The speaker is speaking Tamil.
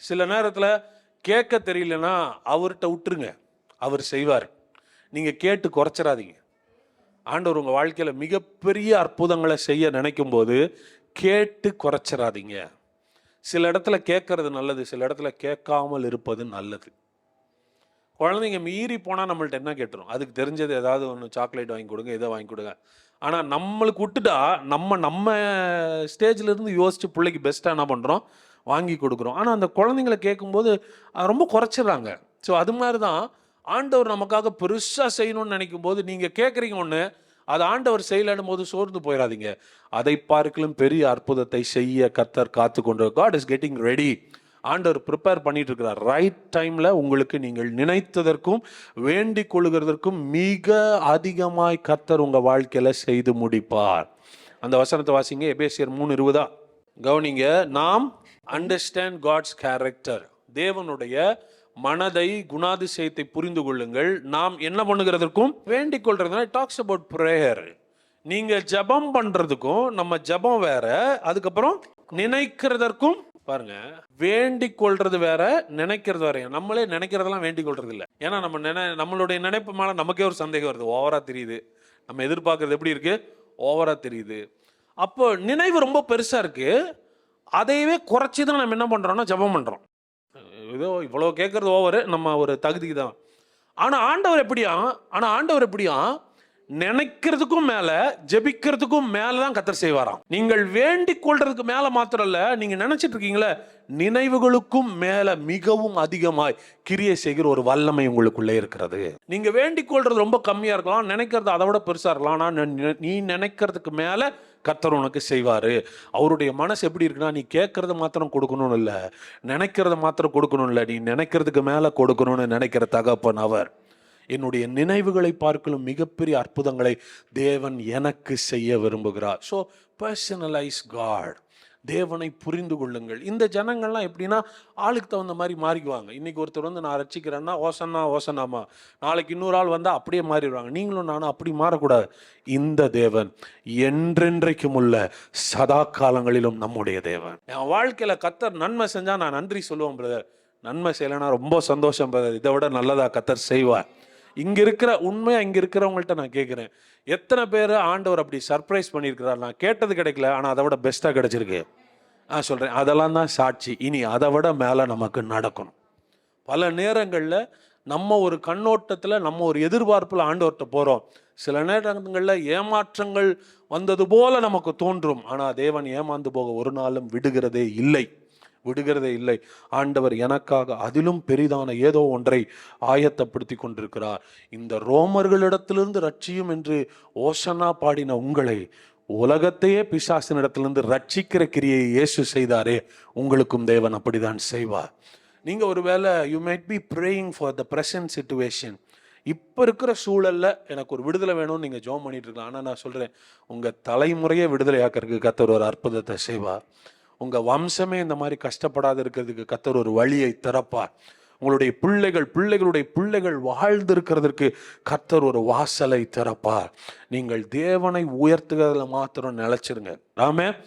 சில நேரத்தில் கேட்க தெரியலன்னா அவர்கிட்ட விட்டுருங்க, அவர் செய்வார். நீங்கள் கேட்டு குறைச்சிடாதீங்க. ஆண்டவர் உங்கள் வாழ்க்கையில் மிகப்பெரிய அற்புதங்களை செய்ய நினைக்கும் போது கேட்டு குறைச்சிடாதீங்க. சில இடத்துல கேட்கறது நல்லது, சில இடத்துல கேட்காமல் இருப்பது நல்லது. குழந்தைங்க மீறி போனால் நம்மள்ட்ட என்ன கேட்டுரும், அதுக்கு தெரிஞ்சது ஏதாவது ஒன்று சாக்லேட் வாங்கி கொடுங்க, எதை வாங்கி கொடுங்க. ஆனால் நம்மளுக்கு விட்டுட்டா நம்ம ஸ்டேஜ்லேருந்து யோசித்து பிள்ளைக்கு பெஸ்ட்டாக என்ன பண்ணுறோம், வாங்கி கொடுக்குறோம். ஆனால் அந்த குழந்தைங்களை கேட்கும்போது ரொம்ப குறைச்சிடுறாங்க. ஸோ அது மாதிரி தான் ஆண்டவர் நமக்காக பெருசாக செய்யணும்னு நினைக்கும் போது நீங்கள் கேட்குறீங்க ஒன்று, அது ஆண்டவர் செய்யலன்னும் போது சோர்ந்து போயிடாதீங்க. அதை பார்க்கலும் பெரிய அற்புதத்தை செய்ய கர்த்தர் காத்து கொண்டு, God is getting ready. ஆண்டவர் ப்ரிப்பேர் பண்ணிட்டு இருக்கிறார். ரைட் டைம்ல உங்களுக்கு நீங்கள் நினைத்ததற்கும் வேண்டிக் கொள்ளுகிறதற்கும் மிக அதிகமாய் கர்த்தர் உங்க வாழ்க்கையில செய்து முடிப்பார். அந்த வசனத்தை வாசிங்க, எபேசியர் 3:20. கவனிங்க, நாம் அண்டர்ஸ்டாண்ட் காட்ஸ் கேரக்டர், தேவனுடைய மனதை குணாதிசயத்தை புரிந்து கொள்ளுங்கள். நாம் என்ன பண்ணுகிறதற்கும் வேண்டிக் கொள்றதுனா டாக்ஸ் அபவுட் பிரேயர். நீங்க ஜெபம் பண்றதுக்கும் நம்ம ஜெபம் வேற, அதுக்கப்புறம் நினைக்கிறதற்கும் பாருங்க, வேண்டிக் கொள்றது வேற, நினைக்கிறது வேற. நம்மளே நினைக்கிறதெல்லாம் வேண்டிக் கொள்றது இல்லை. ஏன்னா நம்மளுடைய நினைப்பு மேல நமக்கே ஒரு சந்தேகம் வருது, ஓவரா தெரியுது. நம்ம எதிர்பார்க்கறது எப்படி இருக்கு, ஓவரா தெரியுது. அப்போ நினைவு ரொம்ப பெருசா இருக்கு, அதையவே குறைச்சி தான் நம்ம என்ன பண்றோம்னா ஜெபம் பண்றோம். ஏதோ இவ்வளோ கேட்கறது ஓவர், நம்ம ஒரு தகுதிக்கு தான். ஆனால் ஆண்டவர் எப்படியா நினைக்கிறதுக்கும் மேல ஜெபிக்கிறதுக்கும் மேலதான் கர்த்தர் செய்வாராம். நீங்கள் வேண்டிக் கொள்றதுக்கு மேல மாத்திரம் இல்ல, நீங்க நினைச்சிட்டு இருக்கீங்களே, நினைவுகளுக்கும் மேல மிகவும் அதிகமாய் கிரியை செய்கிற ஒரு வல்லமை உங்களுக்குள்ளே இருக்கிறது. நீங்க வேண்டிக் கொள்றது ரொம்ப கம்மியா இருக்கலாம், நினைக்கிறது அதை விட பெருசா இருக்கலாம். ஆனா நீ நினைக்கிறதுக்கு மேல கர்த்தர் உனக்கு செய்வாரு. அவருடைய மனசு எப்படி இருக்குன்னா, நீ கேட்கறத மாத்திரம் கொடுக்கணும்னு இல்லை, நினைக்கிறத மாத்திரம் கொடுக்கணும் இல்லை, நீ நினைக்கிறதுக்கு மேல கொடுக்கணும்னு நினைக்கிற தகப்பன் அவர். என்னுடைய நினைவுகளை பார்க்கலும் மிகப்பெரிய அற்புதங்களை தேவன் எனக்கு செய்ய விரும்புகிறார். ஸோ பர்சனலைஸ் காட், தேவனை புரிந்து கொள்ளுங்கள். இந்த ஜனங்கள்லாம் எப்படின்னா ஆளுக்கு தகுந்த மாதிரி மாறிக்குவாங்க. இன்னைக்கு ஒருத்தர் வந்து நான் ரசிக்கிறேன்னா ஓசனாமா, நாளைக்கு இன்னொரு ஆள் வந்தால் அப்படியே மாறிடுவாங்க. நீங்களும் நானும் அப்படி மாறக்கூடாது. இந்த தேவன் என்றென்றைக்கும் உள்ள சதா காலங்களிலும் நம்முடைய தேவன். என் வாழ்க்கையில் கர்த்தர் நன்மை செஞ்சால் நான் நன்றி சொல்லுவேன் பிரதர், நன்மை செய்யலைன்னா ரொம்ப சந்தோஷம் பிரதர், இதை விட நல்லதா கர்த்தர் செய்வார். இங்கே இருக்கிற உண்மையாக இங்கே இருக்கிறவங்கள்ட்ட நான் கேட்குறேன், எத்தனை பேர் ஆண்டவர் அப்படி சர்ப்ரைஸ் பண்ணியிருக்கிறார்? நான் கேட்டது கிடைக்கல, ஆனால் அதை விட பெஸ்ட்டாக கிடைச்சிருக்கு. சொல்கிறேன், அதெல்லாம் தான் சாட்சி. இனி அதை விட மேலே நமக்கு நடக்கணும். பல நேரங்களில் நம்ம ஒரு கண்ணோட்டத்தில், நம்ம ஒரு எதிர்பார்ப்பில் ஆண்டவர்கிட்ட போகிறோம். சில நேரங்களில் ஏமாற்றங்கள் வந்தது போல நமக்கு தோன்றும். ஆனால் தேவன் ஏமாந்து போக ஒரு நாளும் விடுகிறதே இல்லை. ஆண்டவர் எனக்காக அதிலும் பெரிதான ஏதோ ஒன்றை ஆயத்தப்படுத்தி கொண்டிருக்கிறார். இந்த ரோமர்களிடத்திலிருந்து ரட்சியும் என்று ஓசனா பாடின உங்களை உலகத்தையே பிசாசினிடத்திலிருந்து ரட்சிக்கிற கிரியை இயேசு செய்தாரே, உங்களுக்கும் தேவன் அப்படிதான் செய்வார். நீங்க ஒருவேளை you might be praying for the present situation. இப்போ இருக்கிற சூழல்ல எனக்கு ஒரு விடுதலை வேணும்னு நீங்கள் ஜெபம் பண்ணிட்டு இருக்கலாம். ஆனால் நான் சொல்கிறேன், உங்கள் தலைமுறையே விடுதலை ஆக்கிறதுக்கு கர்த்தர் ஒரு அற்புதத்தை செய்வார். உங்கள் வம்சமே இந்த மாதிரி கஷ்டப்படாத இருக்கிறதுக்கு கர்த்தர் ஒரு வழியை திறப்பார். உங்களுடைய பிள்ளைகளுடைய பிள்ளைகள் வாழ்ந்து இருக்கிறதுக்கு கர்த்தர் ஒரு வாசலை திறப்பார். நீங்கள் தேவனை உயர்த்துகிறதுல மாத்திரம் நிலைச்சிருங்க. ஆமென்.